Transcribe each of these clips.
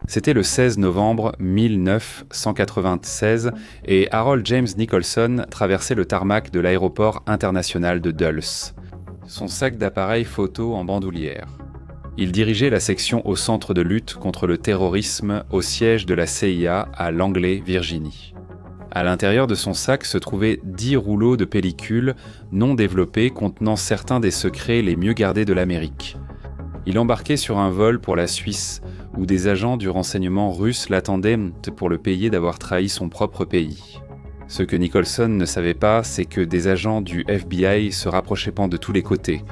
C'était le 16 novembre 1996 et Harold James Nicholson traversait le tarmac de l'aéroport international de Dulles, son sac d'appareil photo en bandoulière. Il dirigeait la section au centre de lutte contre le terrorisme au siège de la CIA à Langley, Virginie. À l'intérieur de son sac se trouvaient 10 rouleaux de pellicules non développés contenant certains des secrets les mieux gardés de l'Amérique. Il embarquait sur un vol pour la Suisse, où des agents du renseignement russe l'attendaient pour le payer d'avoir trahi son propre pays. Ce que Nicholson ne savait pas, c'est que des agents du FBI se rapprochaient de tous les côtés.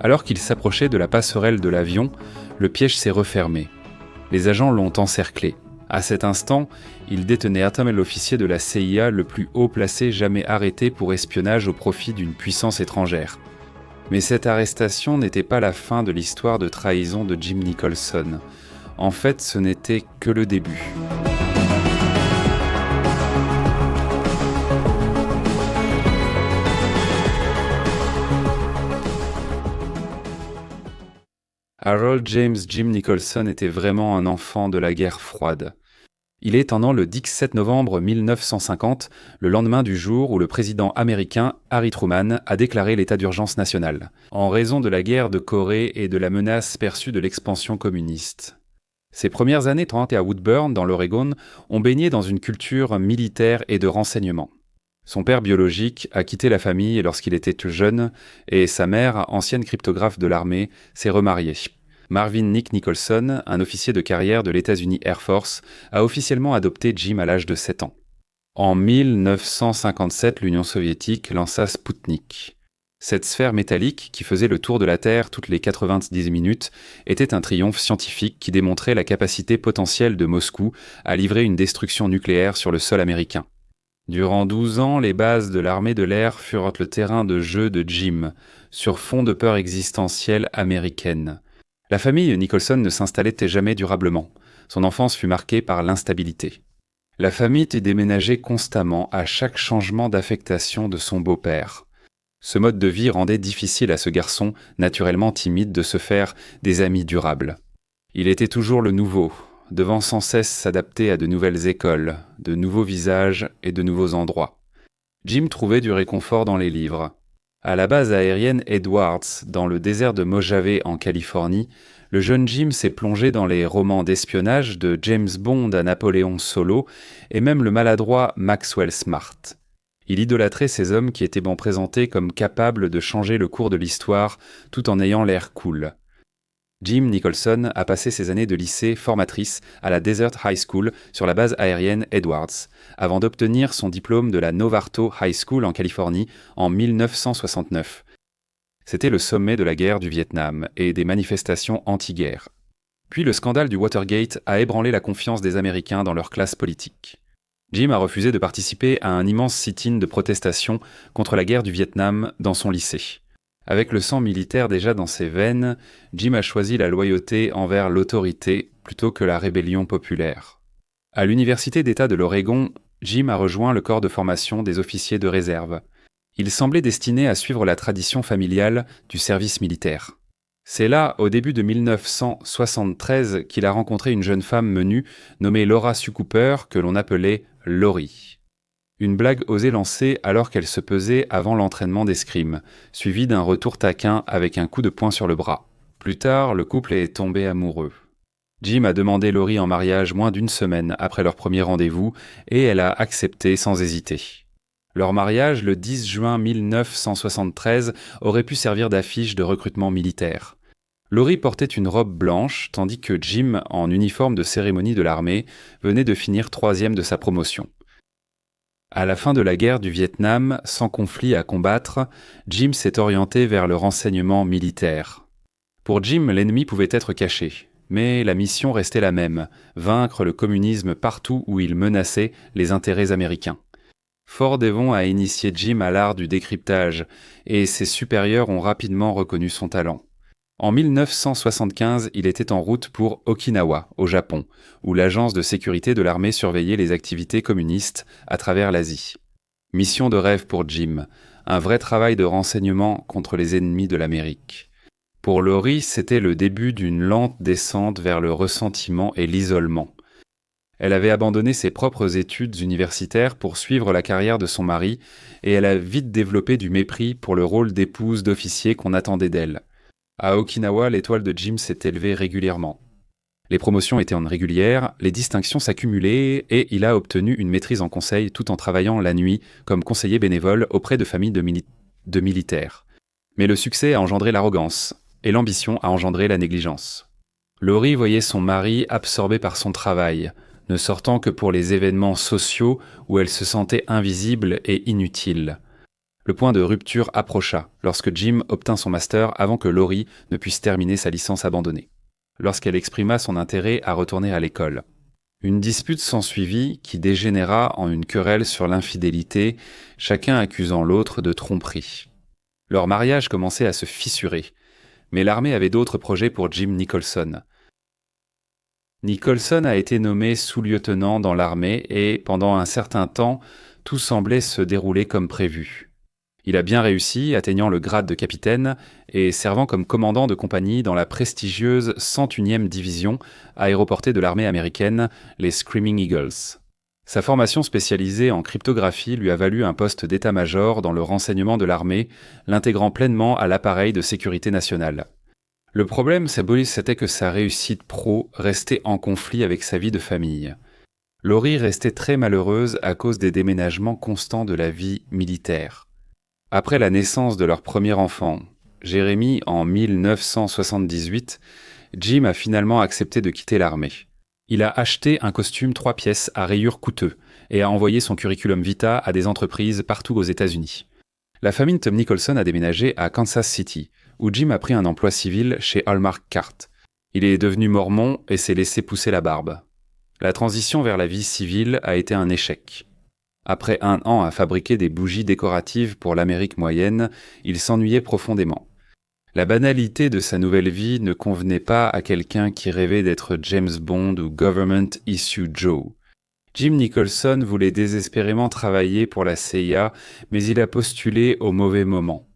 Alors qu'il s'approchait de la passerelle de l'avion, le piège s'est refermé. Les agents l'ont encerclé. À cet instant, il détenait Atom, l'officier de la CIA le plus haut placé jamais arrêté pour espionnage au profit d'une puissance étrangère. Mais cette arrestation n'était pas la fin de l'histoire de trahison de Jim Nicholson. En fait, ce n'était que le début. Harold James Jim Nicholson était vraiment un enfant de la guerre froide. Il est en le 17 novembre 1950, le lendemain du jour où le président américain Harry Truman a déclaré l'état d'urgence national, en raison de la guerre de Corée et de la menace perçue de l'expansion communiste. Ses premières années à Woodburn, dans l'Oregon, ont baigné dans une culture militaire et de renseignement. Son père biologique a quitté la famille lorsqu'il était jeune et sa mère, ancienne cryptographe de l'armée, s'est remariée. Marvin Nick Nicholson, un officier de carrière de l'États-Unis Air Force, a officiellement adopté Jim à l'âge de 7 ans. En 1957, l'Union soviétique lança Spoutnik. Cette sphère métallique, qui faisait le tour de la Terre toutes les 90 minutes, était un triomphe scientifique qui démontrait la capacité potentielle de Moscou à livrer une destruction nucléaire sur le sol américain. Durant 12 ans, les bases de l'armée de l'air furent le terrain de jeu de Jim, sur fond de peur existentielle américaine. La famille Nicholson ne s'installait jamais durablement. Son enfance fut marquée par l'instabilité. La famille était déménagée constamment à chaque changement d'affectation de son beau-père. Ce mode de vie rendait difficile à ce garçon, naturellement timide, de se faire des amis durables. Il était toujours le nouveau, devant sans cesse s'adapter à de nouvelles écoles, de nouveaux visages et de nouveaux endroits. Jim trouvait du réconfort dans les livres. À la base aérienne Edwards, dans le désert de Mojave en Californie, le jeune Jim s'est plongé dans les romans d'espionnage de James Bond à Napoléon Solo et même le maladroit Maxwell Smart. Il idolâtrait ces hommes qui étaient présentés comme capables de changer le cours de l'histoire tout en ayant l'air cool. Jim Nicholson a passé ses années de lycée formatrice à la Desert High School sur la base aérienne Edwards, avant d'obtenir son diplôme de la Novarto High School en Californie en 1969. C'était le sommet de la guerre du Vietnam et des manifestations anti-guerre. Puis le scandale du Watergate a ébranlé la confiance des Américains dans leur classe politique. Jim a refusé de participer à un immense sit-in de protestation contre la guerre du Vietnam dans son lycée. Avec le sang militaire déjà dans ses veines, Jim a choisi la loyauté envers l'autorité plutôt que la rébellion populaire. À l'Université d'État de l'Oregon, Jim a rejoint le corps de formation des officiers de réserve. Il semblait destiné à suivre la tradition familiale du service militaire. C'est là, au début de 1973, qu'il a rencontré une jeune femme menue nommée Laura Sue Cooper, que l'on appelait Laurie. Une blague osée lancée alors qu'elle se pesait avant l'entraînement d'escrime, suivie d'un retour taquin avec un coup de poing sur le bras. Plus tard, le couple est tombé amoureux. Jim a demandé Laurie en mariage moins d'une semaine après leur premier rendez-vous et elle a accepté sans hésiter. Leur mariage, le 10 juin 1973, aurait pu servir d'affiche de recrutement militaire. Laurie portait une robe blanche, tandis que Jim, en uniforme de cérémonie de l'armée, venait de finir 3e de sa promotion. À la fin de la guerre du Vietnam, sans conflit à combattre, Jim s'est orienté vers le renseignement militaire. Pour Jim, l'ennemi pouvait être caché, mais la mission restait la même, vaincre le communisme partout où il menaçait les intérêts américains. Fort Devon a initié Jim à l'art du décryptage, et ses supérieurs ont rapidement reconnu son talent. En 1975, il était en route pour Okinawa, au Japon, où l'agence de sécurité de l'armée surveillait les activités communistes à travers l'Asie. Mission de rêve pour Jim, un vrai travail de renseignement contre les ennemis de l'Amérique. Pour Laurie, c'était le début d'une lente descente vers le ressentiment et l'isolement. Elle avait abandonné ses propres études universitaires pour suivre la carrière de son mari, et elle a vite développé du mépris pour le rôle d'épouse d'officier qu'on attendait d'elle. À Okinawa, l'étoile de Jim s'est élevée régulièrement. Les promotions étaient régulières, les distinctions s'accumulaient et il a obtenu une maîtrise en conseil tout en travaillant la nuit comme conseiller bénévole auprès de familles de militaires. Mais le succès a engendré l'arrogance et l'ambition a engendré la négligence. Laurie voyait son mari absorbé par son travail, ne sortant que pour les événements sociaux où elle se sentait invisible et inutile. Le point de rupture approcha lorsque Jim obtint son master avant que Laurie ne puisse terminer sa licence abandonnée, lorsqu'elle exprima son intérêt à retourner à l'école. Une dispute s'ensuivit qui dégénéra en une querelle sur l'infidélité, chacun accusant l'autre de tromperie. Leur mariage commençait à se fissurer, mais l'armée avait d'autres projets pour Jim Nicholson. Nicholson a été nommé sous-lieutenant dans l'armée et, pendant un certain temps, tout semblait se dérouler comme prévu. Il a bien réussi, atteignant le grade de capitaine et servant comme commandant de compagnie dans la prestigieuse 101e division aéroportée de l'armée américaine, les Screaming Eagles. Sa formation spécialisée en cryptographie lui a valu un poste d'état-major dans le renseignement de l'armée, l'intégrant pleinement à l'appareil de sécurité nationale. Le problème, c'était que sa réussite pro restait en conflit avec sa vie de famille. Laurie restait très malheureuse à cause des déménagements constants de la vie militaire. Après la naissance de leur premier enfant, Jérémy, en 1978, Jim a finalement accepté de quitter l'armée. Il a acheté un costume 3 pièces à rayures coûteux et a envoyé son curriculum vitae à des entreprises partout aux États-Unis. La famille Tom Nicholson a déménagé à Kansas City, où Jim a pris un emploi civil chez Hallmark Cartes. Il est devenu mormon et s'est laissé pousser la barbe. La transition vers la vie civile a été un échec. Après 1 an à fabriquer des bougies décoratives pour l'Amérique moyenne, il s'ennuyait profondément. La banalité de sa nouvelle vie ne convenait pas à quelqu'un qui rêvait d'être James Bond ou Government Issue Joe. Jim Nicholson voulait désespérément travailler pour la CIA, mais il a postulé au mauvais moment.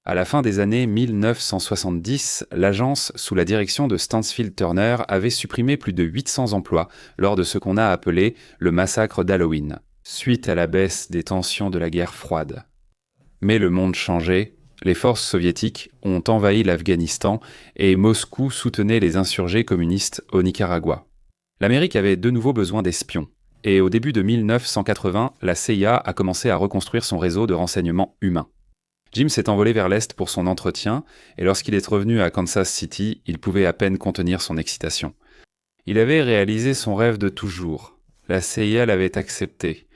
À la fin des années 1970, l'agence, sous la direction de Stansfield Turner, avait supprimé plus de 800 emplois lors de ce qu'on a appelé le massacre d'Halloween, suite à la baisse des tensions de la guerre froide. Mais le monde changeait, les forces soviétiques ont envahi l'Afghanistan et Moscou soutenait les insurgés communistes au Nicaragua. L'Amérique avait de nouveau besoin d'espions, et au début de 1980, la CIA a commencé à reconstruire son réseau de renseignement humain. Jim s'est envolé vers l'Est pour son entretien, et lorsqu'il est revenu à Kansas City, il pouvait à peine contenir son excitation. Il avait réalisé son rêve de toujours. La CIA l'avait accepté.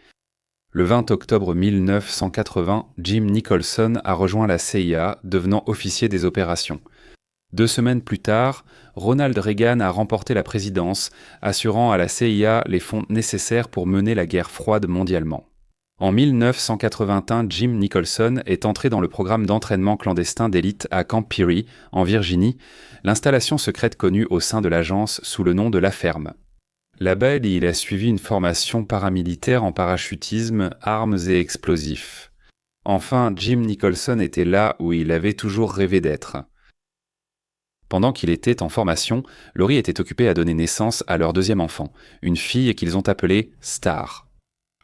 Le 20 octobre 1980, Jim Nicholson a rejoint la CIA, devenant officier des opérations. 2 semaines plus tard, Ronald Reagan a remporté la présidence, assurant à la CIA les fonds nécessaires pour mener la guerre froide mondialement. En 1981, Jim Nicholson est entré dans le programme d'entraînement clandestin d'élite à Camp Peary, en Virginie, l'installation secrète connue au sein de l'agence sous le nom de La Ferme. Là-bas, il a suivi une formation paramilitaire en parachutisme, armes et explosifs. Enfin, Jim Nicholson était là où il avait toujours rêvé d'être. Pendant qu'il était en formation, Laurie était occupée à donner naissance à leur 2e enfant, une fille qu'ils ont appelée Star.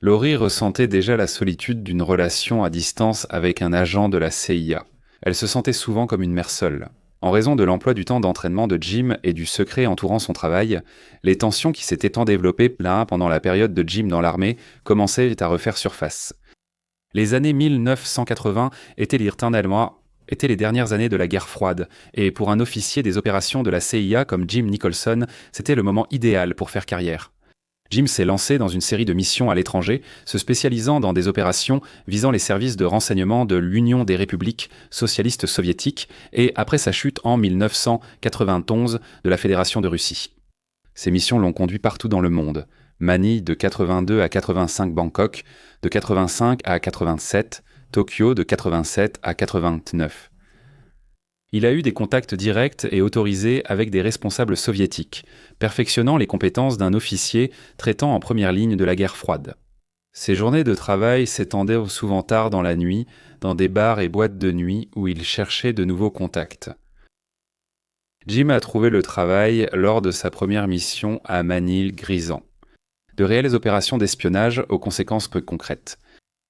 Laurie ressentait déjà la solitude d'une relation à distance avec un agent de la CIA. Elle se sentait souvent comme une mère seule. En raison de l'emploi du temps d'entraînement de Jim et du secret entourant son travail, les tensions qui s'étaient tant développées là pendant la période de Jim dans l'armée commençaient à refaire surface. Les années 1980 étaient les dernières années de la guerre froide, et pour un officier des opérations de la CIA comme Jim Nicholson, c'était le moment idéal pour faire carrière. Jim s'est lancé dans une série de missions à l'étranger, se spécialisant dans des opérations visant les services de renseignement de l'Union des républiques socialistes soviétiques et, après sa chute en 1991, de la Fédération de Russie. Ces missions l'ont conduit partout dans le monde. Manille de 82 à 85 Bangkok, de 85 à 87, Tokyo de 87 à 89. Il a eu des contacts directs et autorisés avec des responsables soviétiques, perfectionnant les compétences d'un officier traitant en première ligne de la guerre froide. Ses journées de travail s'étendaient souvent tard dans la nuit, dans des bars et boîtes de nuit où il cherchait de nouveaux contacts. Jim a trouvé le travail lors de sa première mission à Manille-Grisant. De réelles opérations d'espionnage aux conséquences peu concrètes.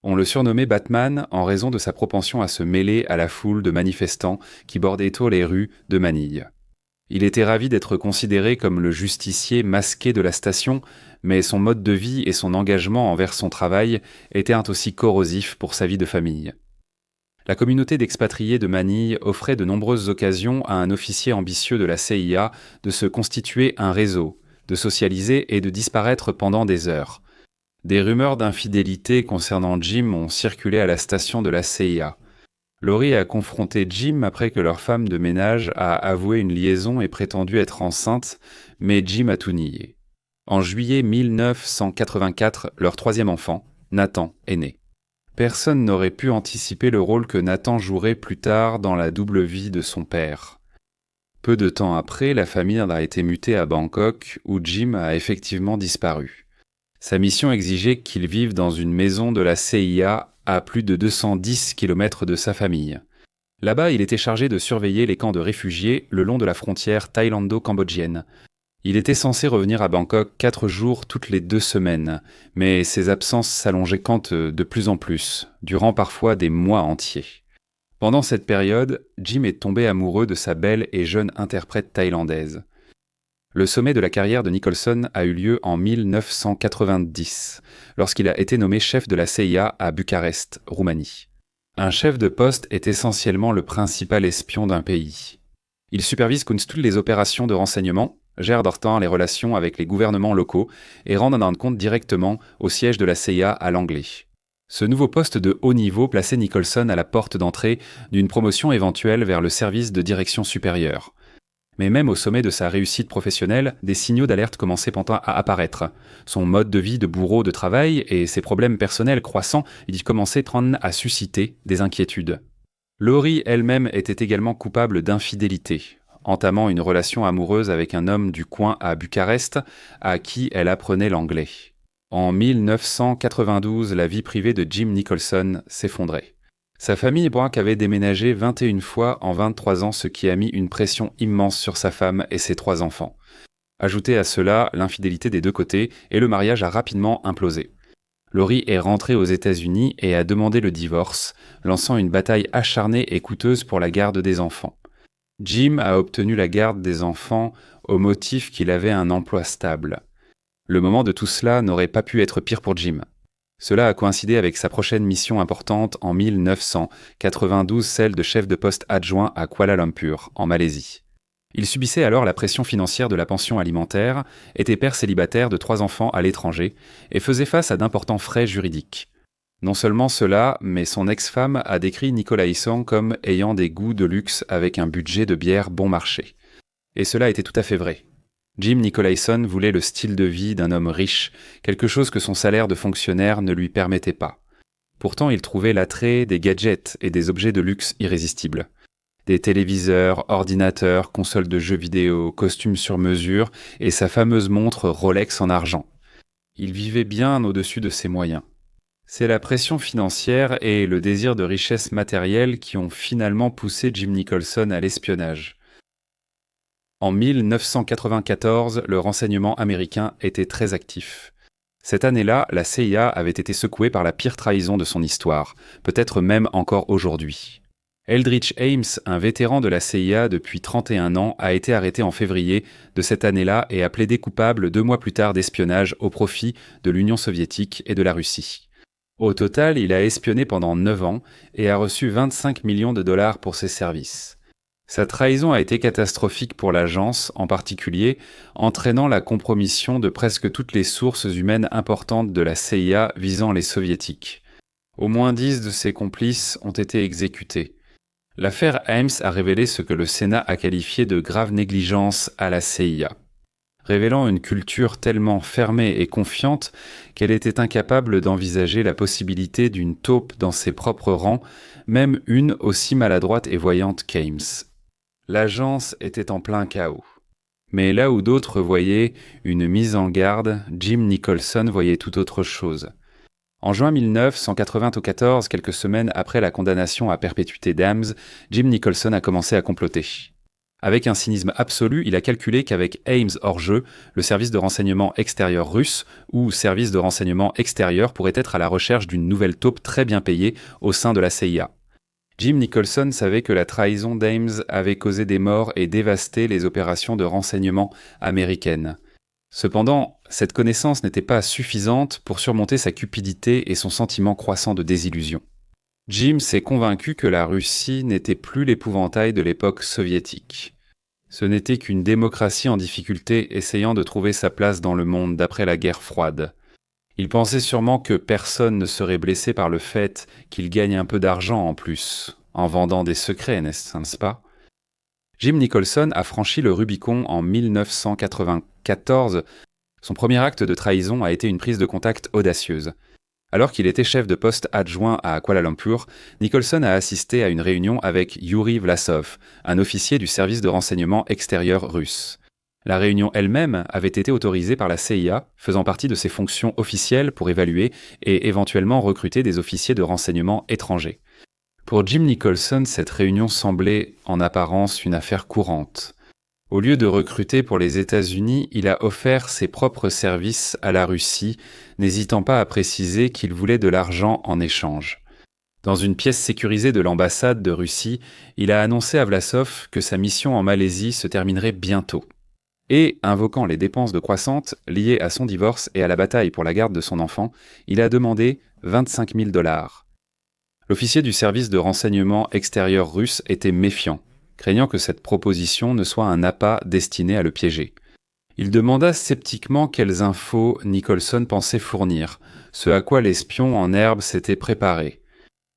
On le surnommait Batman en raison de sa propension à se mêler à la foule de manifestants qui bordaient tôt les rues de Manille. Il était ravi d'être considéré comme le justicier masqué de la station, mais son mode de vie et son engagement envers son travail étaient aussi corrosifs pour sa vie de famille. La communauté d'expatriés de Manille offrait de nombreuses occasions à un officier ambitieux de la CIA de se constituer un réseau, de socialiser et de disparaître pendant des heures. Des rumeurs d'infidélité concernant Jim ont circulé à la station de la CIA. Laurie a confronté Jim après que leur femme de ménage a avoué une liaison et prétendu être enceinte, mais Jim a tout nié. En juillet 1984, leur troisième enfant, Nathan, est né. Personne n'aurait pu anticiper le rôle que Nathan jouerait plus tard dans la double vie de son père. Peu de temps après, la famille a été mutée à Bangkok, où Jim a effectivement disparu. Sa mission exigeait qu'il vive dans une maison de la CIA à plus de 210 km de sa famille. Là-bas, il était chargé de surveiller les camps de réfugiés le long de la frontière thaïlando-cambodgienne. Il était censé revenir à Bangkok 4 jours toutes les 2 semaines, mais ses absences s'allongeaient de plus en plus, durant parfois des mois entiers. Pendant cette période, Jim est tombé amoureux de sa belle et jeune interprète thaïlandaise. Le sommet de la carrière de Nicholson a eu lieu en 1990, lorsqu'il a été nommé chef de la CIA à Bucarest, Roumanie. Un chef de poste est essentiellement le principal espion d'un pays. Il supervise toutes les opérations de renseignement, gère les relations avec les gouvernements locaux et rend un compte directement au siège de la CIA à Langley. Ce nouveau poste de haut niveau plaçait Nicholson à la porte d'entrée d'une promotion éventuelle vers le service de direction supérieure. Mais même au sommet de sa réussite professionnelle, des signaux d'alerte commençaient pourtant à apparaître. Son mode de vie de bourreau de travail et ses problèmes personnels croissants y commençaient à susciter des inquiétudes. Laurie elle-même était également coupable d'infidélité, entamant une relation amoureuse avec un homme du coin à Bucarest, à qui elle apprenait l'anglais. En 1992, la vie privée de Jim Nicholson s'effondrait. Sa famille avait déménagé 21 fois en 23 ans, ce qui a mis une pression immense sur sa femme et ses 3 enfants. Ajoutez à cela l'infidélité des deux côtés et le mariage a rapidement implosé. Laurie est rentrée aux États-Unis et a demandé le divorce, lançant une bataille acharnée et coûteuse pour la garde des enfants. Jim a obtenu la garde des enfants au motif qu'il avait un emploi stable. Le moment de tout cela n'aurait pas pu être pire pour Jim. Cela a coïncidé avec sa prochaine mission importante en 1992, celle de chef de poste adjoint à Kuala Lumpur, en Malaisie. Il subissait alors la pression financière de la pension alimentaire, était père célibataire de 3 enfants à l'étranger et faisait face à d'importants frais juridiques. Non seulement cela, mais son ex-femme a décrit Nicolaïson comme ayant des goûts de luxe avec un budget de bière bon marché. Et cela était tout à fait vrai. Jim Nicolaïson voulait le style de vie d'un homme riche, quelque chose que son salaire de fonctionnaire ne lui permettait pas. Pourtant, il trouvait l'attrait des gadgets et des objets de luxe irrésistibles. Des téléviseurs, ordinateurs, consoles de jeux vidéo, costumes sur mesure et sa fameuse montre Rolex en argent. Il vivait bien au-dessus de ses moyens. C'est la pression financière et le désir de richesse matérielle qui ont finalement poussé Jim Nicholson à l'espionnage. En 1994, le renseignement américain était très actif. Cette année-là, la CIA avait été secouée par la pire trahison de son histoire, peut-être même encore aujourd'hui. Eldridge Ames, un vétéran de la CIA depuis 31 ans, a été arrêté en février de cette année-là et a plaidé coupable 2 mois plus tard d'espionnage au profit de l'Union soviétique et de la Russie. Au total, il a espionné pendant 9 ans et a reçu 25 millions de dollars pour ses services. Sa trahison a été catastrophique pour l'agence, en particulier, entraînant la compromission de presque toutes les sources humaines importantes de la CIA visant les soviétiques. Au moins 10 de ses complices ont été exécutés. L'affaire Ames a révélé ce que le Sénat a qualifié de grave négligence à la CIA, révélant une culture tellement fermée et confiante qu'elle était incapable d'envisager la possibilité d'une taupe dans ses propres rangs, même une aussi maladroite et voyante qu'Ames. L'agence était en plein chaos. Mais là où d'autres voyaient une mise en garde, Jim Nicholson voyait tout autre chose. En juin 1994, quelques semaines après la condamnation à perpétuité d'Ames, Jim Nicholson a commencé à comploter. Avec un cynisme absolu, il a calculé qu'avec Ames hors jeu, le service de renseignement extérieur russe ou service de renseignement extérieur pourrait être à la recherche d'une nouvelle taupe très bien payée au sein de la CIA. Jim Nicholson savait que la trahison d'Ames avait causé des morts et dévasté les opérations de renseignement américaines. Cependant, cette connaissance n'était pas suffisante pour surmonter sa cupidité et son sentiment croissant de désillusion. Jim s'est convaincu que la Russie n'était plus l'épouvantail de l'époque soviétique. Ce n'était qu'une démocratie en difficulté essayant de trouver sa place dans le monde d'après la guerre froide. Il pensait sûrement que personne ne serait blessé par le fait qu'il gagne un peu d'argent en plus, en vendant des secrets, n'est-ce pas? Jim Nicholson a franchi le Rubicon en 1994. Son premier acte de trahison a été une prise de contact audacieuse. Alors qu'il était chef de poste adjoint à Kuala Lumpur, Nicholson a assisté à une réunion avec Yuri Vlasov, un officier du service de renseignement extérieur russe. La réunion elle-même avait été autorisée par la CIA, faisant partie de ses fonctions officielles pour évaluer et éventuellement recruter des officiers de renseignement étrangers. Pour Jim Nicholson, cette réunion semblait en apparence une affaire courante. Au lieu de recruter pour les États-Unis, il a offert ses propres services à la Russie, n'hésitant pas à préciser qu'il voulait de l'argent en échange. Dans une pièce sécurisée de l'ambassade de Russie, il a annoncé à Vlasov que sa mission en Malaisie se terminerait bientôt. Et, invoquant les dépenses de croissance liées à son divorce et à la bataille pour la garde de son enfant, il a demandé 25 000 $. L'officier du service de renseignement extérieur russe était méfiant, craignant que cette proposition ne soit un appât destiné à le piéger. Il demanda sceptiquement quelles infos Nicholson pensait fournir, ce à quoi l'espion en herbe s'était préparé.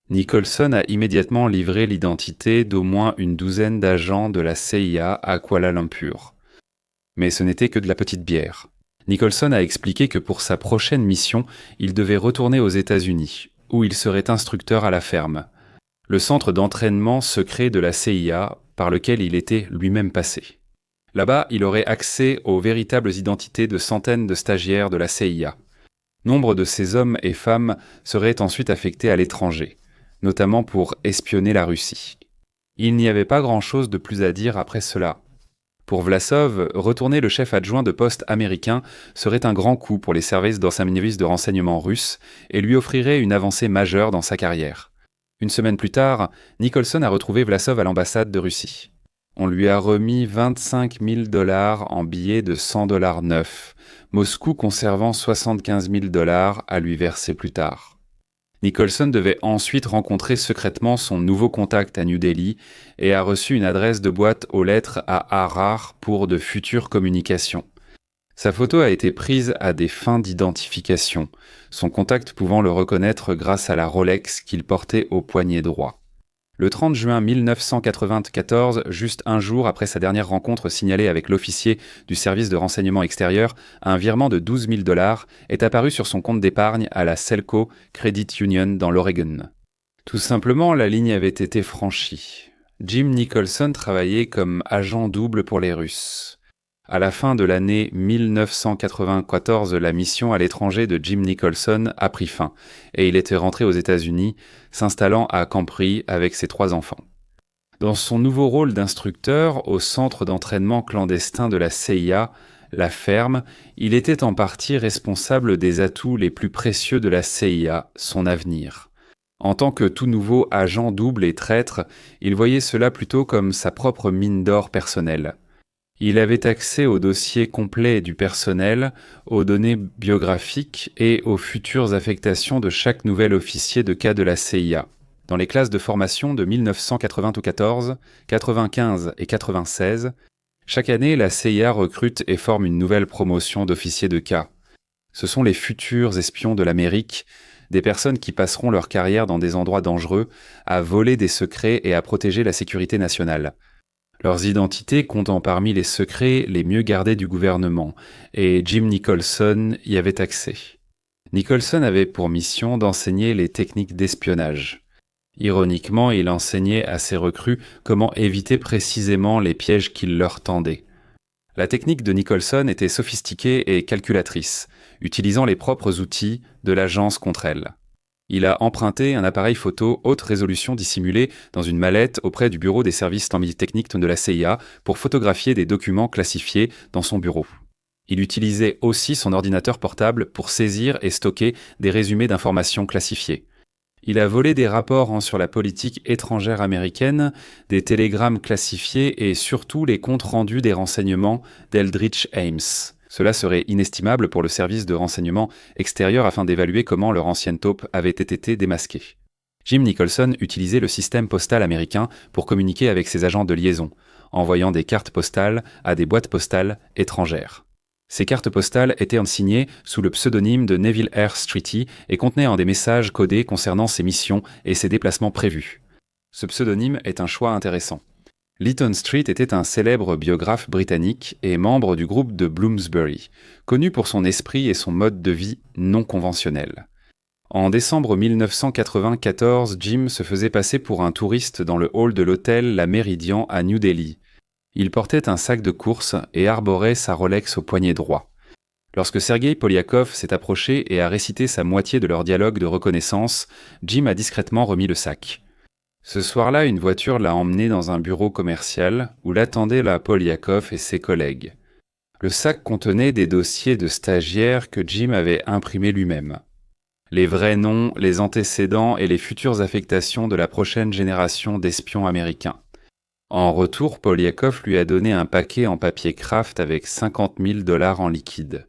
Nicholson a immédiatement livré l'identité d'au moins une douzaine d'agents de la CIA à Kuala Lumpur. Mais ce n'était que de la petite bière. Nicholson a expliqué que pour sa prochaine mission, il devait retourner aux États-Unis, où il serait instructeur à la ferme, le centre d'entraînement secret de la CIA par lequel il était lui-même passé. Là-bas, il aurait accès aux véritables identités de centaines de stagiaires de la CIA. Nombre de ces hommes et femmes seraient ensuite affectés à l'étranger, notamment pour espionner la Russie. Il n'y avait pas grand-chose de plus à dire après cela. Pour Vlasov, retourner le chef adjoint de poste américain serait un grand coup pour les services de renseignement russes et lui offrirait une avancée majeure dans sa carrière. Une semaine plus tard, Nicholson a retrouvé Vlasov à l'ambassade de Russie. On lui a remis 25 000 $ en billets de 100 $ neufs, Moscou conservant 75 000 $ à lui verser plus tard. Nicholson devait ensuite rencontrer secrètement son nouveau contact à New Delhi et a reçu une adresse de boîte aux lettres à Harar pour de futures communications. Sa photo a été prise à des fins d'identification, son contact pouvant le reconnaître grâce à la Rolex qu'il portait au poignet droit. Le 30 juin 1994, juste un jour après sa dernière rencontre signalée avec l'officier du service de renseignement extérieur, un virement de 12 000 $ est apparu sur son compte d'épargne à la Selco Credit Union dans l'Oregon. Tout simplement, la ligne avait été franchie. Jim Nicholson travaillait comme agent double pour les Russes. À la fin de l'année 1994, la mission à l'étranger de Jim Nicholson a pris fin et il était rentré aux États-Unis, s'installant à Campri avec ses 3 enfants. Dans son nouveau rôle d'instructeur au centre d'entraînement clandestin de la CIA, la ferme, il était en partie responsable des atouts les plus précieux de la CIA, son avenir. En tant que tout nouveau agent double et traître, il voyait cela plutôt comme sa propre mine d'or personnelle. Il avait accès aux dossiers complets du personnel, aux données biographiques et aux futures affectations de chaque nouvel officier de cas de la CIA. Dans les classes de formation de 1994, 95 et 96, chaque année, la CIA recrute et forme une nouvelle promotion d'officiers de cas. Ce sont les futurs espions de l'Amérique, des personnes qui passeront leur carrière dans des endroits dangereux, à voler des secrets et à protéger la sécurité nationale. Leurs identités comptant parmi les secrets les mieux gardés du gouvernement, et Jim Nicholson y avait accès. Nicholson avait pour mission d'enseigner les techniques d'espionnage. Ironiquement, il enseignait à ses recrues comment éviter précisément les pièges qu'il leur tendait. La technique de Nicholson était sophistiquée et calculatrice, utilisant les propres outils de l'agence contre elle. Il a emprunté un appareil photo haute résolution dissimulé dans une mallette auprès du bureau des services techniques de la CIA pour photographier des documents classifiés dans son bureau. Il utilisait aussi son ordinateur portable pour saisir et stocker des résumés d'informations classifiées. Il a volé des rapports sur la politique étrangère américaine, des télégrammes classifiés et surtout les comptes rendus des renseignements d'Eldridge Ames. Cela serait inestimable pour le service de renseignement extérieur afin d'évaluer comment leur ancienne taupe avait été démasquée. Jim Nicholson utilisait le système postal américain pour communiquer avec ses agents de liaison, envoyant des cartes postales à des boîtes postales étrangères. Ces cartes postales étaient signées sous le pseudonyme de Neville R. Streety et contenaient des messages codés concernant ses missions et ses déplacements prévus. Ce pseudonyme est un choix intéressant. Lytton Street était un célèbre biographe britannique et membre du groupe de Bloomsbury, connu pour son esprit et son mode de vie non conventionnel. En décembre 1994, Jim se faisait passer pour un touriste dans le hall de l'hôtel La Méridien à New Delhi. Il portait un sac de course et arborait sa Rolex au poignet droit. Lorsque Sergueï Poliakov s'est approché et a récité sa moitié de leur dialogue de reconnaissance, Jim a discrètement remis le sac. Ce soir-là, une voiture l'a emmené dans un bureau commercial où l'attendaient la Poliakov et ses collègues. Le sac contenait des dossiers de stagiaires que Jim avait imprimés lui-même. Les vrais noms, les antécédents et les futures affectations de la prochaine génération d'espions américains. En retour, Poliakov lui a donné un paquet en papier kraft avec $50 000 en liquide.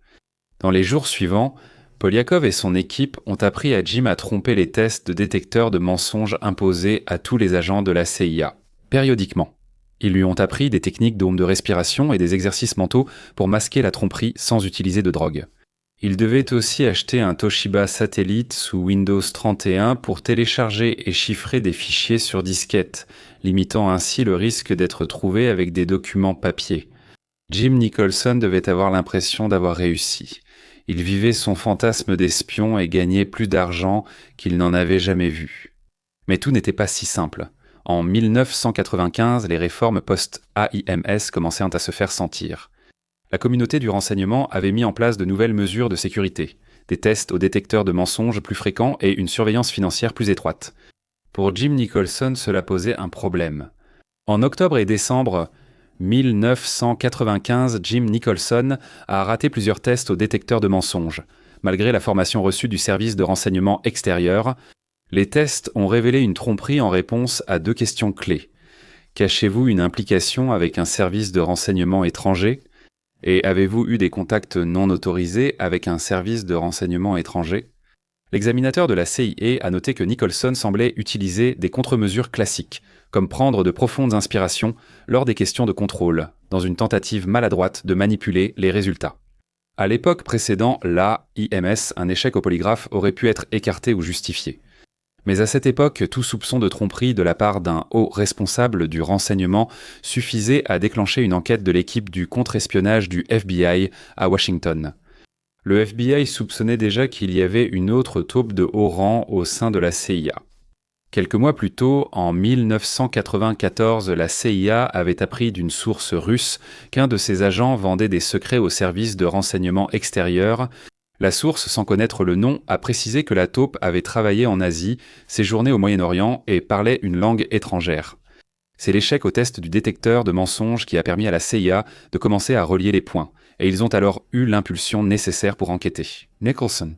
Dans les jours suivants, Poliakov et son équipe ont appris à Jim à tromper les tests de détecteurs de mensonges imposés à tous les agents de la CIA, périodiquement. Ils lui ont appris des techniques d'ondes de respiration et des exercices mentaux pour masquer la tromperie sans utiliser de drogue. Il devait aussi acheter un Toshiba satellite sous Windows 31 pour télécharger et chiffrer des fichiers sur disquette, limitant ainsi le risque d'être trouvé avec des documents papier. Jim Nicholson devait avoir l'impression d'avoir réussi. Il vivait son fantasme d'espion et gagnait plus d'argent qu'il n'en avait jamais vu. Mais tout n'était pas si simple. En 1995, les réformes post-AIMS commençaient à se faire sentir. La communauté du renseignement avait mis en place de nouvelles mesures de sécurité, des tests aux détecteurs de mensonges plus fréquents et une surveillance financière plus étroite. Pour Jim Nicholson, cela posait un problème. En octobre et décembre 1995, Jim Nicholson a raté plusieurs tests aux détecteurs de mensonges. Malgré la formation reçue du service de renseignement extérieur, les tests ont révélé une tromperie en réponse à 2 questions clés. Cachez-vous une implication avec un service de renseignement étranger ? Et avez-vous eu des contacts non autorisés avec un service de renseignement étranger ? L'examinateur de la CIA a noté que Nicholson semblait utiliser des contre-mesures classiques, comme prendre de profondes inspirations lors des questions de contrôle, dans une tentative maladroite de manipuler les résultats. À l'époque précédant l'AIMS, un échec au polygraphe aurait pu être écarté ou justifié. Mais à cette époque, tout soupçon de tromperie de la part d'un haut responsable du renseignement suffisait à déclencher une enquête de l'équipe du contre-espionnage du FBI à Washington. Le FBI soupçonnait déjà qu'il y avait une autre taupe de haut rang au sein de la CIA. Quelques mois plus tôt, en 1994, la CIA avait appris d'une source russe qu'un de ses agents vendait des secrets au service de renseignement extérieur. La source, sans connaître le nom, a précisé que la taupe avait travaillé en Asie, séjourné au Moyen-Orient et parlait une langue étrangère. C'est l'échec au test du détecteur de mensonges qui a permis à la CIA de commencer à relier les points, et ils ont alors eu l'impulsion nécessaire pour enquêter. Nicholson.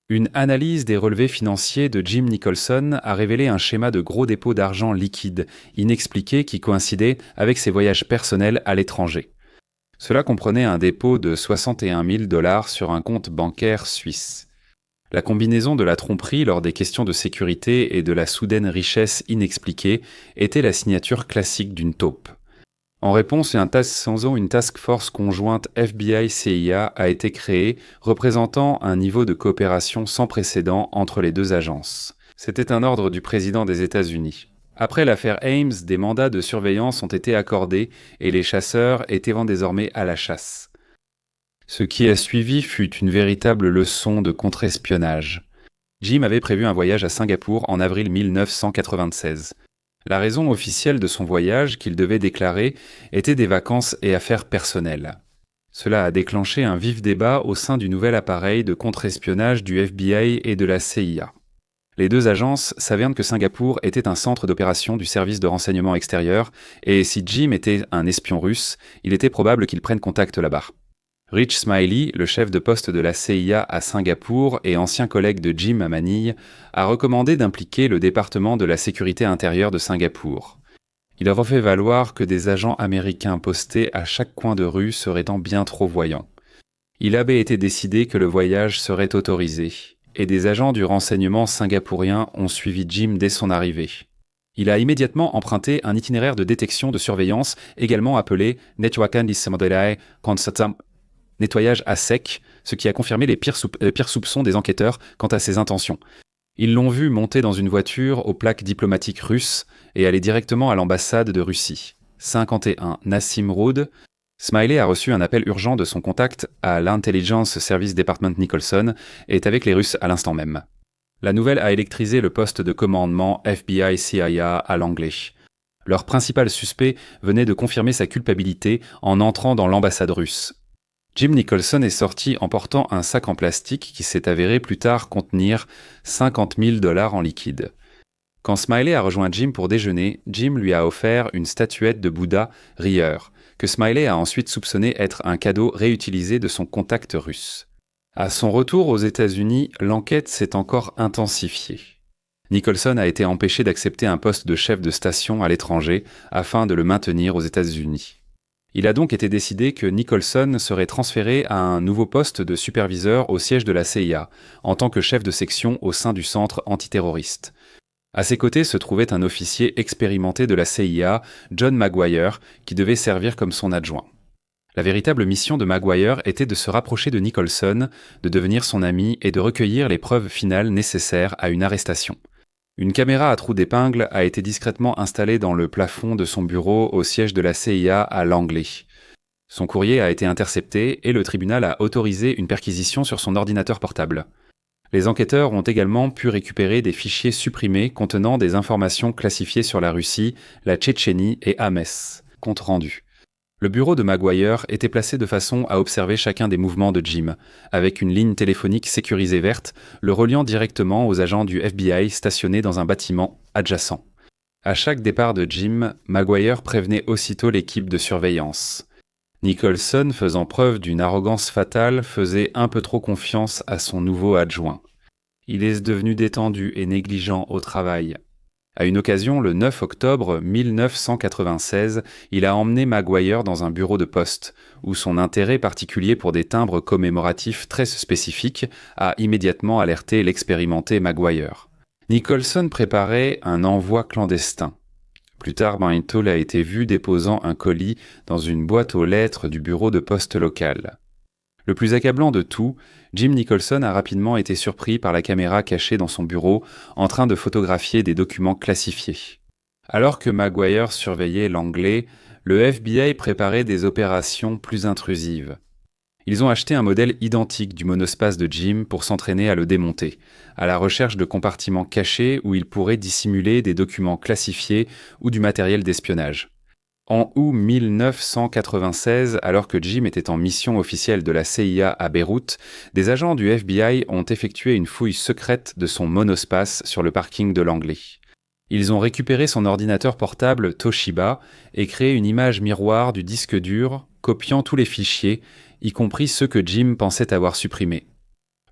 Une analyse des relevés financiers de Jim Nicholson a révélé un schéma de gros dépôts d'argent liquide, inexpliqué qui coïncidait avec ses voyages personnels à l'étranger. Cela comprenait un dépôt de $61 000 sur un compte bancaire suisse. La combinaison de la tromperie lors des questions de sécurité et de la soudaine richesse inexpliquée était la signature classique d'une taupe. En réponse, une task force conjointe FBI-CIA a été créée, représentant un niveau de coopération sans précédent entre les 2 agences. C'était un ordre du président des États-Unis. Après l'affaire Ames, des mandats de surveillance ont été accordés et les chasseurs étaient désormais à la chasse. Ce qui a suivi fut une véritable leçon de contre-espionnage. Jim avait prévu un voyage à Singapour en avril 1996. La raison officielle de son voyage, qu'il devait déclarer, était des vacances et affaires personnelles. Cela a déclenché un vif débat au sein du nouvel appareil de contre-espionnage du FBI et de la CIA. Les deux agences s'avèrent que Singapour était un centre d'opération du service de renseignement extérieur, et si Jim était un espion russe, il était probable qu'il prenne contact là-bas. Rich Smiley, le chef de poste de la CIA à Singapour et ancien collègue de Jim à Manille, a recommandé d'impliquer le département de la sécurité intérieure de Singapour. Il a fait valoir que des agents américains postés à chaque coin de rue seraient bien trop voyants. Il avait été décidé que le voyage serait autorisé, et des agents du renseignement singapourien ont suivi Jim dès son arrivée. Il a immédiatement emprunté un itinéraire de détection de surveillance, également appelé Netwakan Dissemadai Consatam, nettoyage à sec, ce qui a confirmé les pires soupçons des enquêteurs quant à ses intentions. Ils l'ont vu monter dans une voiture aux plaques diplomatiques russes et aller directement à l'ambassade de Russie. 51 Nassim Road. Smiley a reçu un appel urgent de son contact à l'Intelligence Service Department Nicholson et est avec les Russes à l'instant même. La nouvelle a électrisé le poste de commandement FBI-CIA à Langley. Leur principal suspect venait de confirmer sa culpabilité en entrant dans l'ambassade russe. Jim Nicholson est sorti en portant un sac en plastique qui s'est avéré plus tard contenir $50 000 en liquide. Quand Smiley a rejoint Jim pour déjeuner, Jim lui a offert une statuette de Bouddha rieur, que Smiley a ensuite soupçonné être un cadeau réutilisé de son contact russe. À son retour aux États-Unis, l'enquête s'est encore intensifiée. Nicholson a été empêché d'accepter un poste de chef de station à l'étranger afin de le maintenir aux États-Unis. Il a donc été décidé que Nicholson serait transféré à un nouveau poste de superviseur au siège de la CIA, en tant que chef de section au sein du centre antiterroriste. À ses côtés se trouvait un officier expérimenté de la CIA, John Maguire, qui devait servir comme son adjoint. La véritable mission de Maguire était de se rapprocher de Nicholson, de devenir son ami et de recueillir les preuves finales nécessaires à une arrestation. Une caméra à trous d'épingle a été discrètement installée dans le plafond de son bureau au siège de la CIA à Langley. Son courrier a été intercepté et le tribunal a autorisé une perquisition sur son ordinateur portable. Les enquêteurs ont également pu récupérer des fichiers supprimés contenant des informations classifiées sur la Russie, la Tchétchénie et Ames. Compte rendu. Le bureau de Maguire était placé de façon à observer chacun des mouvements de Jim, avec une ligne téléphonique sécurisée verte, le reliant directement aux agents du FBI stationnés dans un bâtiment adjacent. À chaque départ de Jim, Maguire prévenait aussitôt l'équipe de surveillance. Nicholson, faisant preuve d'une arrogance fatale, faisait un peu trop confiance à son nouveau adjoint. Il est devenu détendu et négligent au travail. À une occasion, le 9 octobre 1996, il a emmené Maguire dans un bureau de poste, où son intérêt particulier pour des timbres commémoratifs très spécifiques a immédiatement alerté l'expérimenté Maguire. Nicholson préparait un envoi clandestin. Plus tard, Mantle a été vu déposant un colis dans une boîte aux lettres du bureau de poste local. Le plus accablant de tout, Jim Nicholson a rapidement été surpris par la caméra cachée dans son bureau en train de photographier des documents classifiés. Alors que Maguire surveillait Langley, le FBI préparait des opérations plus intrusives. Ils ont acheté un modèle identique du monospace de Jim pour s'entraîner à le démonter, à la recherche de compartiments cachés où ils pourraient dissimuler des documents classifiés ou du matériel d'espionnage. En août 1996, alors que Jim était en mission officielle de la CIA à Beyrouth, des agents du FBI ont effectué une fouille secrète de son monospace sur le parking de Langley. Ils ont récupéré son ordinateur portable Toshiba et créé une image miroir du disque dur, copiant tous les fichiers, y compris ceux que Jim pensait avoir supprimés.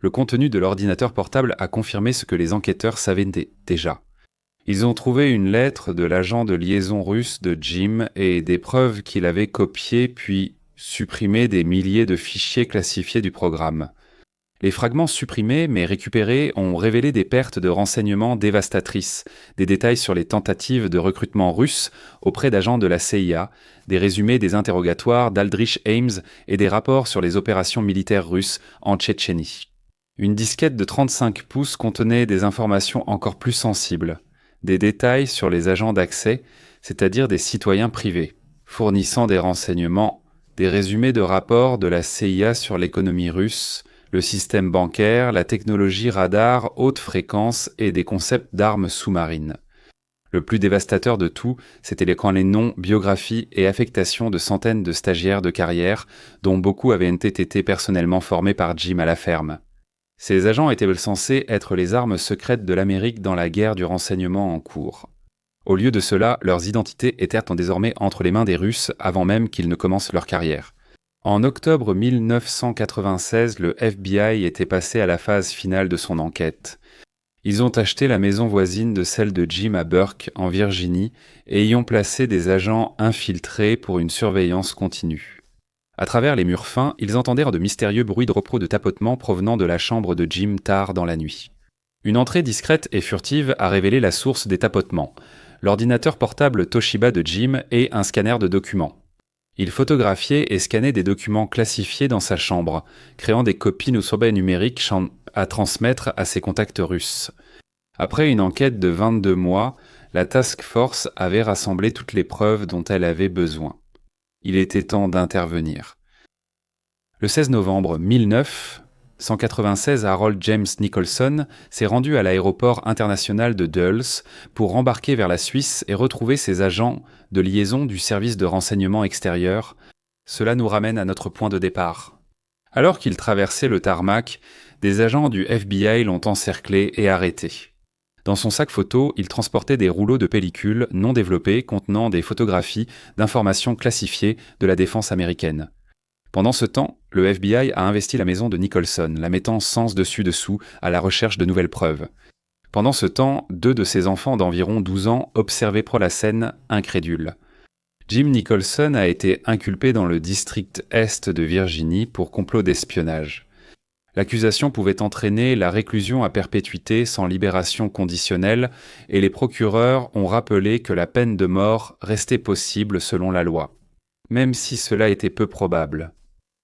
Le contenu de l'ordinateur portable a confirmé ce que les enquêteurs savaient déjà. Ils ont trouvé une lettre de l'agent de liaison russe de Jim et des preuves qu'il avait copié puis supprimé des milliers de fichiers classifiés du programme. Les fragments supprimés mais récupérés ont révélé des pertes de renseignements dévastatrices, des détails sur les tentatives de recrutement russes auprès d'agents de la CIA, des résumés des interrogatoires d'Aldrich Ames et des rapports sur les opérations militaires russes en Tchétchénie. Une disquette de 35 pouces contenait des informations encore plus sensibles. Des détails sur les agents d'accès, c'est-à-dire des citoyens privés, fournissant des renseignements, des résumés de rapports de la CIA sur l'économie russe, le système bancaire, la technologie radar haute fréquence et des concepts d'armes sous-marines. Le plus dévastateur de tout, c'était quand les noms, biographies et affectations de centaines de stagiaires de carrière, dont beaucoup avaient été personnellement formés par Jim à la ferme. Ces agents étaient censés être les armes secrètes de l'Amérique dans la guerre du renseignement en cours. Au lieu de cela, leurs identités étaient désormais entre les mains des Russes avant même qu'ils ne commencent leur carrière. En octobre 1996, le FBI était passé à la phase finale de son enquête. Ils ont acheté la maison voisine de celle de Jim à Burke, en Virginie, et y ont placé des agents infiltrés pour une surveillance continue. À travers les murs fins, ils entendirent de mystérieux bruits de repos de tapotement provenant de la chambre de Jim tard dans la nuit. Une entrée discrète et furtive a révélé la source des tapotements, l'ordinateur portable Toshiba de Jim et un scanner de documents. Il photographiait et scannait des documents classifiés dans sa chambre, créant des copies numériques à transmettre à ses contacts russes. Après une enquête de 22 mois, la Task Force avait rassemblé toutes les preuves dont elle avait besoin. Il était temps d'intervenir. Le 16 novembre 1996, Harold James Nicholson s'est rendu à l'aéroport international de Dulles pour embarquer vers la Suisse et retrouver ses agents de liaison du service de renseignement extérieur. Cela nous ramène à notre point de départ. Alors qu'il traversait le tarmac, des agents du FBI l'ont encerclé et arrêté. Dans son sac photo, il transportait des rouleaux de pellicules non développés contenant des photographies d'informations classifiées de la défense américaine. Pendant ce temps, le FBI a investi la maison de Nicholson, la mettant sens dessus dessous à la recherche de nouvelles preuves. Pendant ce temps, 2 de ses enfants d'environ 12 ans observaient la scène, incrédules. Jim Nicholson a été inculpé dans le district Est de Virginie pour complot d'espionnage. L'accusation pouvait entraîner la réclusion à perpétuité sans libération conditionnelle et les procureurs ont rappelé que la peine de mort restait possible selon la loi, même si cela était peu probable.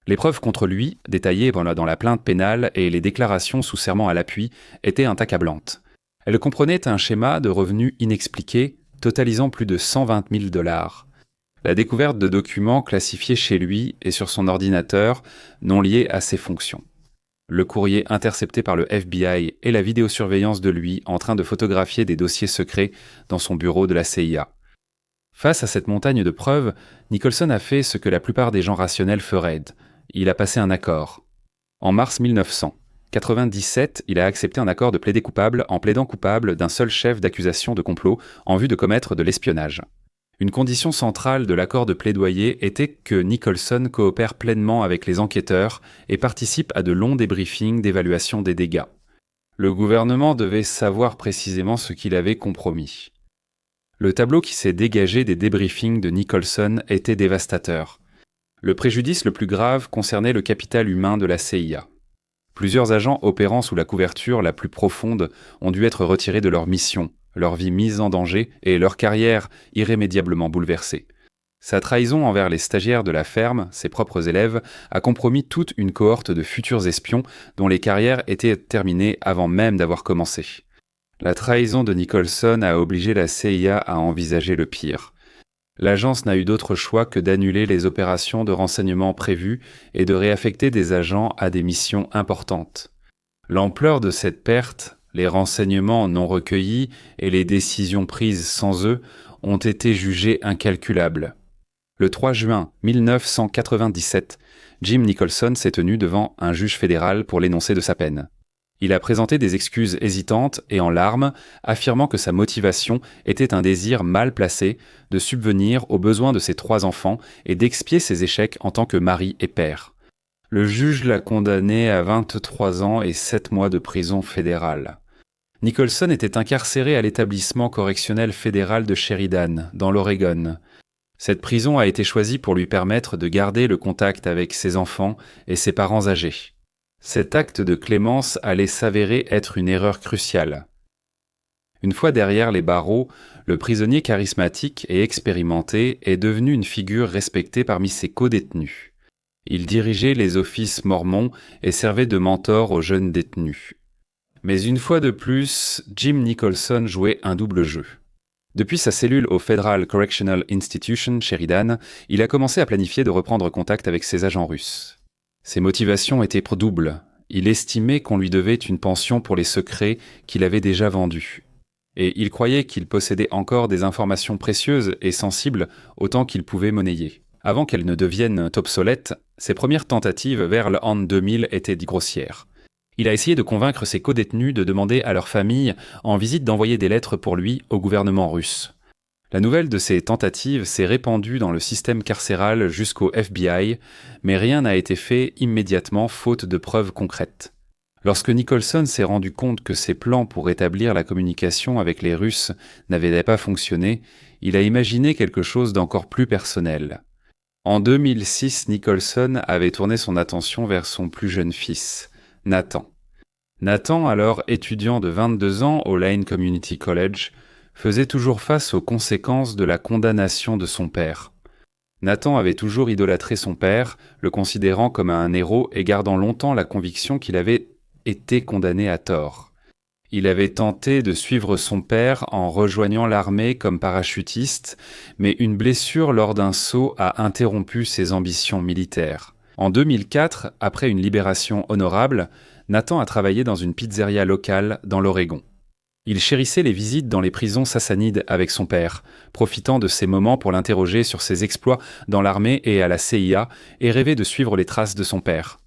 Les preuves contre lui, détaillées dans la plainte pénale et les déclarations sous serment à l'appui, étaient accablantes. Elles comprenaient un schéma de revenus inexpliqués, totalisant plus de 120 000 $. La découverte de documents classifiés chez lui et sur son ordinateur non liés à ses fonctions. Le courrier intercepté par le FBI et la vidéosurveillance de lui en train de photographier des dossiers secrets dans son bureau de la CIA. Face à cette montagne de preuves, Nicholson a fait ce que la plupart des gens rationnels feraient. Il a passé un accord. En mars 1997, il a accepté un accord de plaider coupable en plaidant coupable d'un seul chef d'accusation de complot en vue de commettre de l'espionnage. Une condition centrale de l'accord de plaidoyer était que Nicholson coopère pleinement avec les enquêteurs et participe à de longs débriefings d'évaluation des dégâts. Le gouvernement devait savoir précisément ce qu'il avait compromis. Le tableau qui s'est dégagé des débriefings de Nicholson était dévastateur. Le préjudice le plus grave concernait le capital humain de la CIA. Plusieurs agents opérant sous la couverture la plus profonde ont dû être retirés de leur mission, leur vie mise en danger et leur carrière irrémédiablement bouleversée. Sa trahison envers les stagiaires de la ferme, ses propres élèves, a compromis toute une cohorte de futurs espions dont les carrières étaient terminées avant même d'avoir commencé. La trahison de Nicholson a obligé la CIA à envisager le pire. L'agence n'a eu d'autre choix que d'annuler les opérations de renseignement prévues et de réaffecter des agents à des missions importantes. L'ampleur de cette perte, les renseignements non recueillis et les décisions prises sans eux ont été jugés incalculables. Le 3 juin 1997, Jim Nicholson s'est tenu devant un juge fédéral pour l'énoncé de sa peine. Il a présenté des excuses hésitantes et en larmes, affirmant que sa motivation était un désir mal placé de subvenir aux besoins de ses 3 enfants et d'expier ses échecs en tant que mari et père. Le juge l'a condamné à 23 ans et 7 mois de prison fédérale. Nicholson était incarcéré à l'établissement correctionnel fédéral de Sheridan, dans l'Oregon. Cette prison a été choisie pour lui permettre de garder le contact avec ses enfants et ses parents âgés. Cet acte de clémence allait s'avérer être une erreur cruciale. Une fois derrière les barreaux, le prisonnier charismatique et expérimenté est devenu une figure respectée parmi ses codétenus. Il dirigeait les offices mormons et servait de mentor aux jeunes détenus. Mais une fois de plus, Jim Nicholson jouait un double jeu. Depuis sa cellule au Federal Correctional Institution, Sheridan, il a commencé à planifier de reprendre contact avec ses agents russes. Ses motivations étaient doubles. Il estimait qu'on lui devait une pension pour les secrets qu'il avait déjà vendus. Et il croyait qu'il possédait encore des informations précieuses et sensibles autant qu'il pouvait monnayer. Avant qu'elles ne deviennent obsolètes, ses premières tentatives vers l'an 2000 étaient grossières. Il a essayé de convaincre ses codétenus de demander à leur famille en visite d'envoyer des lettres pour lui au gouvernement russe. La nouvelle de ces tentatives s'est répandue dans le système carcéral jusqu'au FBI, mais rien n'a été fait immédiatement faute de preuves concrètes. Lorsque Nicholson s'est rendu compte que ses plans pour établir la communication avec les Russes n'avaient pas fonctionné, il a imaginé quelque chose d'encore plus personnel. En 2006, Nicholson avait tourné son attention vers son plus jeune fils, Nathan. Nathan, alors étudiant de 22 ans au Lane Community College, faisait toujours face aux conséquences de la condamnation de son père. Nathan avait toujours idolâtré son père, le considérant comme un héros et gardant longtemps la conviction qu'il avait été condamné à tort. Il avait tenté de suivre son père en rejoignant l'armée comme parachutiste, mais une blessure lors d'un saut a interrompu ses ambitions militaires. En 2004, après une libération honorable, Nathan a travaillé dans une pizzeria locale dans l'Oregon. Il chérissait les visites dans les prisons sassanides avec son père, profitant de ces moments pour l'interroger sur ses exploits dans l'armée et à la CIA, et rêvait de suivre les traces de son père.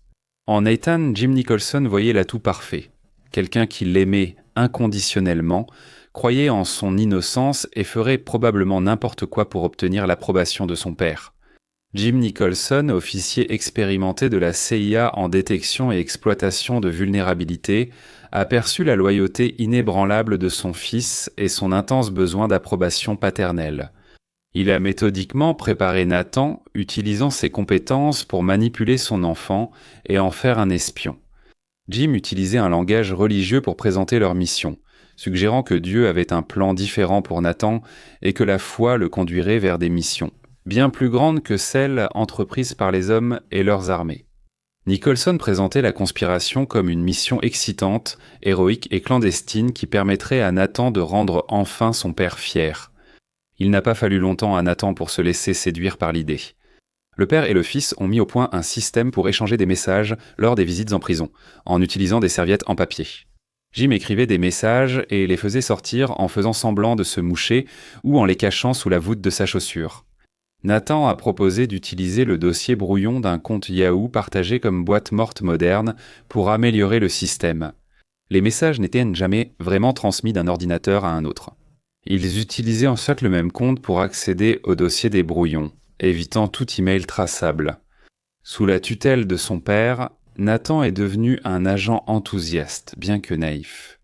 En Nathan, Jim Nicholson voyait l'atout parfait. Quelqu'un qui l'aimait inconditionnellement, croyait en son innocence et ferait probablement n'importe quoi pour obtenir l'approbation de son père. Jim Nicholson, officier expérimenté de la CIA en détection et exploitation de vulnérabilités, a perçu la loyauté inébranlable de son fils et son intense besoin d'approbation paternelle. Il a méthodiquement préparé Nathan, utilisant ses compétences pour manipuler son enfant et en faire un espion. Jim utilisait un langage religieux pour présenter leur mission, suggérant que Dieu avait un plan différent pour Nathan et que la foi le conduirait vers des missions, bien plus grandes que celles entreprises par les hommes et leurs armées. Nicholson présentait la conspiration comme une mission excitante, héroïque et clandestine qui permettrait à Nathan de rendre enfin son père fier. Il n'a pas fallu longtemps à Nathan pour se laisser séduire par l'idée. Le père et le fils ont mis au point un système pour échanger des messages lors des visites en prison, en utilisant des serviettes en papier. Jim écrivait des messages et les faisait sortir en faisant semblant de se moucher ou en les cachant sous la voûte de sa chaussure. Nathan a proposé d'utiliser le dossier brouillon d'un compte Yahoo partagé comme boîte morte moderne pour améliorer le système. Les messages n'étaient jamais vraiment transmis d'un ordinateur à un autre. Ils utilisaient en fait le même compte pour accéder au dossier des brouillons, évitant tout email traçable. Sous la tutelle de son père, Nathan est devenu un agent enthousiaste, bien que naïf.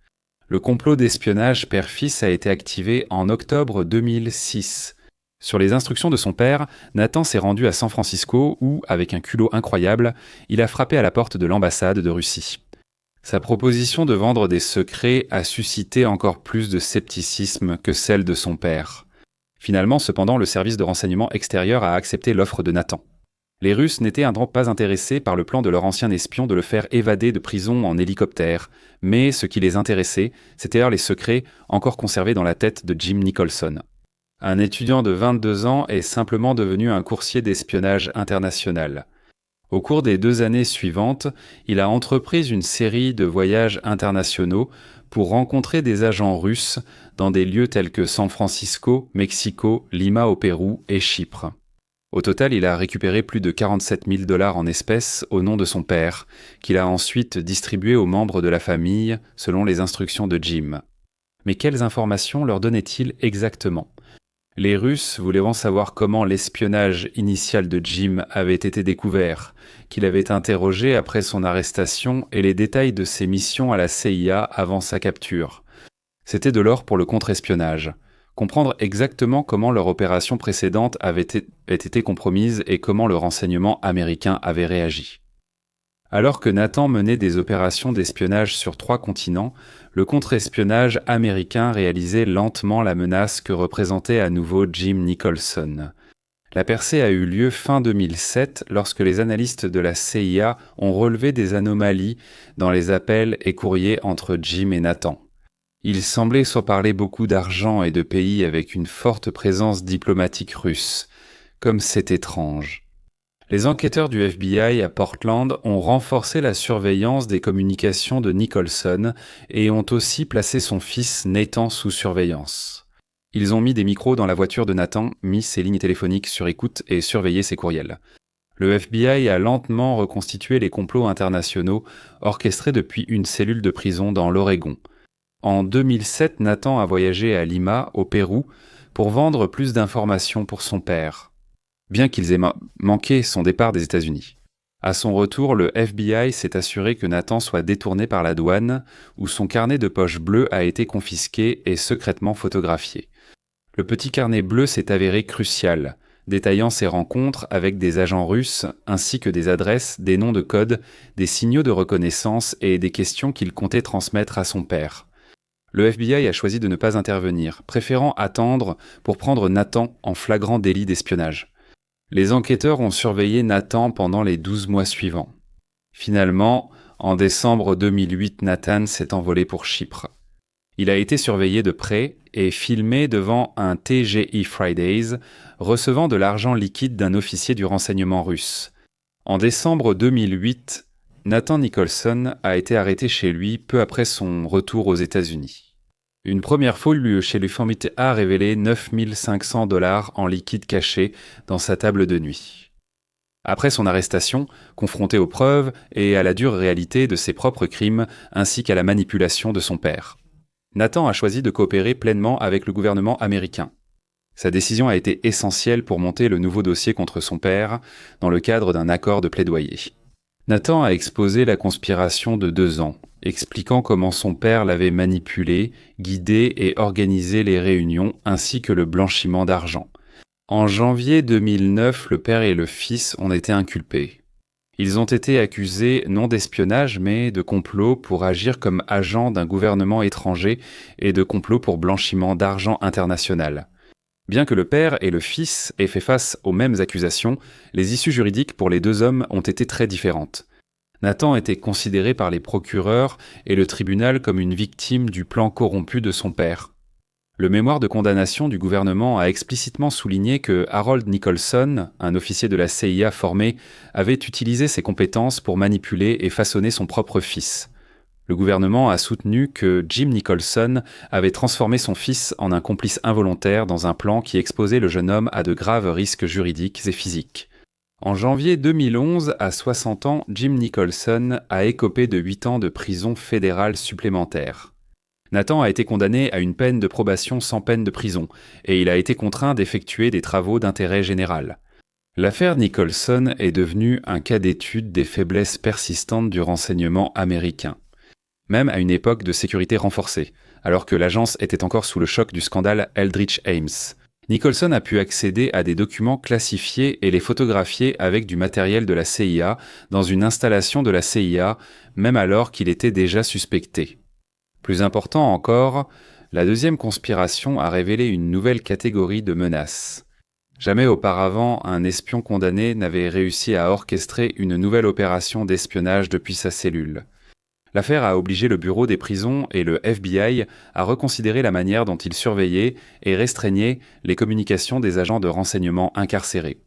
Le complot d'espionnage père-fils a été activé en octobre 2006. Sur les instructions de son père, Nathan s'est rendu à San Francisco où, avec un culot incroyable, il a frappé à la porte de l'ambassade de Russie. Sa proposition de vendre des secrets a suscité encore plus de scepticisme que celle de son père. Finalement, cependant, le service de renseignement extérieur a accepté l'offre de Nathan. Les Russes n'étaient pas intéressés par le plan de leur ancien espion de le faire évader de prison en hélicoptère, mais ce qui les intéressait, c'était les secrets encore conservés dans la tête de Jim Nicholson. Un étudiant de 22 ans est simplement devenu un coursier d'espionnage international. Au cours des 2 années suivantes, il a entrepris une série de voyages internationaux pour rencontrer des agents russes dans des lieux tels que San Francisco, Mexico, Lima au Pérou et Chypre. Au total, il a récupéré plus de 47 000 $ en espèces au nom de son père, qu'il a ensuite distribué aux membres de la famille selon les instructions de Jim. Mais quelles informations leur donnait-il exactement ? Les Russes voulaient savoir comment l'espionnage initial de Jim avait été découvert, qu'il avait interrogé après son arrestation et les détails de ses missions à la CIA avant sa capture. C'était de l'or pour le contre-espionnage. Comprendre exactement comment leur opération précédente avait été compromise et comment le renseignement américain avait réagi. Alors que Nathan menait des opérations d'espionnage sur 3 continents, le contre-espionnage américain réalisait lentement la menace que représentait à nouveau Jim Nicholson. La percée a eu lieu fin 2007 lorsque les analystes de la CIA ont relevé des anomalies dans les appels et courriers entre Jim et Nathan. Il semblait soit parler beaucoup d'argent et de pays avec une forte présence diplomatique russe. Comme c'est étrange. Les enquêteurs du FBI à Portland ont renforcé la surveillance des communications de Nicholson et ont aussi placé son fils Nathan sous surveillance. Ils ont mis des micros dans la voiture de Nathan, mis ses lignes téléphoniques sur écoute et surveillé ses courriels. Le FBI a lentement reconstitué les complots internationaux orchestrés depuis une cellule de prison dans l'Oregon. En 2007, Nathan a voyagé à Lima, au Pérou, pour vendre plus d'informations pour son père, bien qu'ils aient manqué son départ des États-Unis. À son retour, le FBI s'est assuré que Nathan soit détourné par la douane, où son carnet de poche bleu a été confisqué et secrètement photographié. Le petit carnet bleu s'est avéré crucial, détaillant ses rencontres avec des agents russes, ainsi que des adresses, des noms de code, des signaux de reconnaissance et des questions qu'il comptait transmettre à son père. Le FBI a choisi de ne pas intervenir, préférant attendre pour prendre Nathan en flagrant délit d'espionnage. Les enquêteurs ont surveillé Nathan pendant les 12 mois suivants. Finalement, en décembre 2008, Nathan s'est envolé pour Chypre. Il a été surveillé de près et filmé devant un TGI Fridays, recevant de l'argent liquide d'un officier du renseignement russe. En décembre 2008, Nathan Nicholson a été arrêté chez lui peu après son retour aux États-Unis. Une première fouille chez lui a révélé 9 500 $ en liquide caché dans sa table de nuit. Après son arrestation, confronté aux preuves et à la dure réalité de ses propres crimes ainsi qu'à la manipulation de son père, Nathan a choisi de coopérer pleinement avec le gouvernement américain. Sa décision a été essentielle pour monter le nouveau dossier contre son père dans le cadre d'un accord de plaidoyer. Nathan a exposé la conspiration de 2 ans, expliquant comment son père l'avait manipulé, guidé et organisé les réunions ainsi que le blanchiment d'argent. En janvier 2009, le père et le fils ont été inculpés. Ils ont été accusés non d'espionnage mais de complot pour agir comme agents d'un gouvernement étranger et de complot pour blanchiment d'argent international. Bien que le père et le fils aient fait face aux mêmes accusations, les issues juridiques pour les 2 hommes ont été très différentes. Nathan était considéré par les procureurs et le tribunal comme une victime du plan corrompu de son père. Le mémoire de condamnation du gouvernement a explicitement souligné que Harold Nicholson, un officier de la CIA formé, avait utilisé ses compétences pour manipuler et façonner son propre fils. Le gouvernement a soutenu que Jim Nicholson avait transformé son fils en un complice involontaire dans un plan qui exposait le jeune homme à de graves risques juridiques et physiques. En janvier 2011, à 60 ans, Jim Nicholson a écopé de 8 ans de prison fédérale supplémentaire. Nathan a été condamné à une peine de probation sans peine de prison, et il a été contraint d'effectuer des travaux d'intérêt général. L'affaire Nicholson est devenue un cas d'étude des faiblesses persistantes du renseignement américain, même à une époque de sécurité renforcée, alors que l'agence était encore sous le choc du scandale Eldridge Ames. Nicholson a pu accéder à des documents classifiés et les photographier avec du matériel de la CIA dans une installation de la CIA, même alors qu'il était déjà suspecté. Plus important encore, la deuxième conspiration a révélé une nouvelle catégorie de menaces. Jamais auparavant, un espion condamné n'avait réussi à orchestrer une nouvelle opération d'espionnage depuis sa cellule. L'affaire a obligé le bureau des prisons et le FBI à reconsidérer la manière dont ils surveillaient et restreignaient les communications des agents de renseignement incarcérés.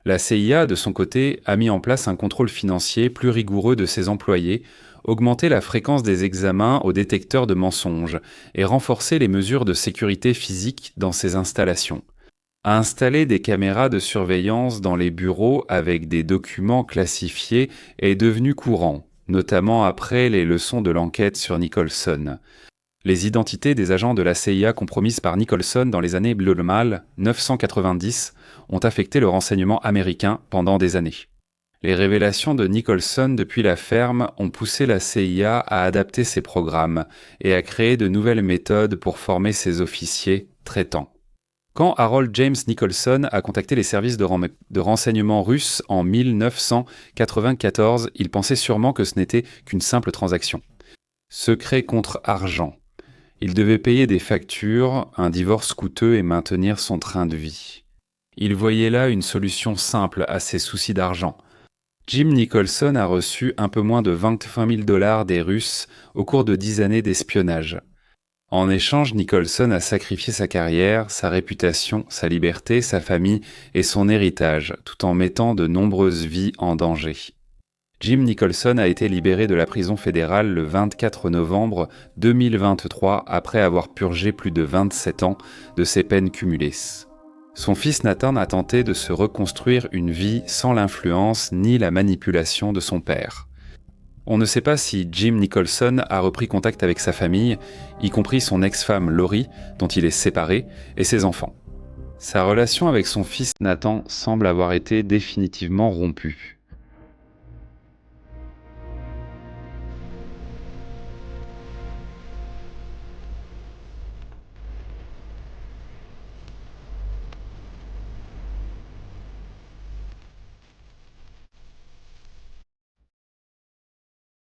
La CIA, de son côté, a mis en place un contrôle financier plus rigoureux de ses employés, augmenté la fréquence des examens aux détecteurs de mensonges et renforcé les mesures de sécurité physique dans ses installations. A installé des caméras de surveillance dans les bureaux avec des documents classifiés est devenu courant, notamment après les leçons de l'enquête sur Nicholson. Les identités des agents de la CIA compromises par Nicholson dans les années bleu mâle 990 ont affecté le renseignement américain pendant des années. Les révélations de Nicholson depuis la ferme ont poussé la CIA à adapter ses programmes et à créer de nouvelles méthodes pour former ses officiers traitants. Quand Harold James Nicholson a contacté les services de renseignement russes en 1994, il pensait sûrement que ce n'était qu'une simple transaction. Secret contre argent. Il devait payer des factures, un divorce coûteux et maintenir son train de vie. Il voyait là une solution simple à ses soucis d'argent. Jim Nicholson a reçu un peu moins de 25 000 $ des Russes au cours de 10 années d'espionnage. En échange, Nicholson a sacrifié sa carrière, sa réputation, sa liberté, sa famille et son héritage, tout en mettant de nombreuses vies en danger. Jim Nicholson a été libéré de la prison fédérale le 24 novembre 2023 après avoir purgé plus de 27 ans de ses peines cumulées. Son fils Nathan a tenté de se reconstruire une vie sans l'influence ni la manipulation de son père. On ne sait pas si Jim Nicholson a repris contact avec sa famille, y compris son ex-femme Laurie, dont il est séparé, et ses enfants. Sa relation avec son fils Nathan semble avoir été définitivement rompue.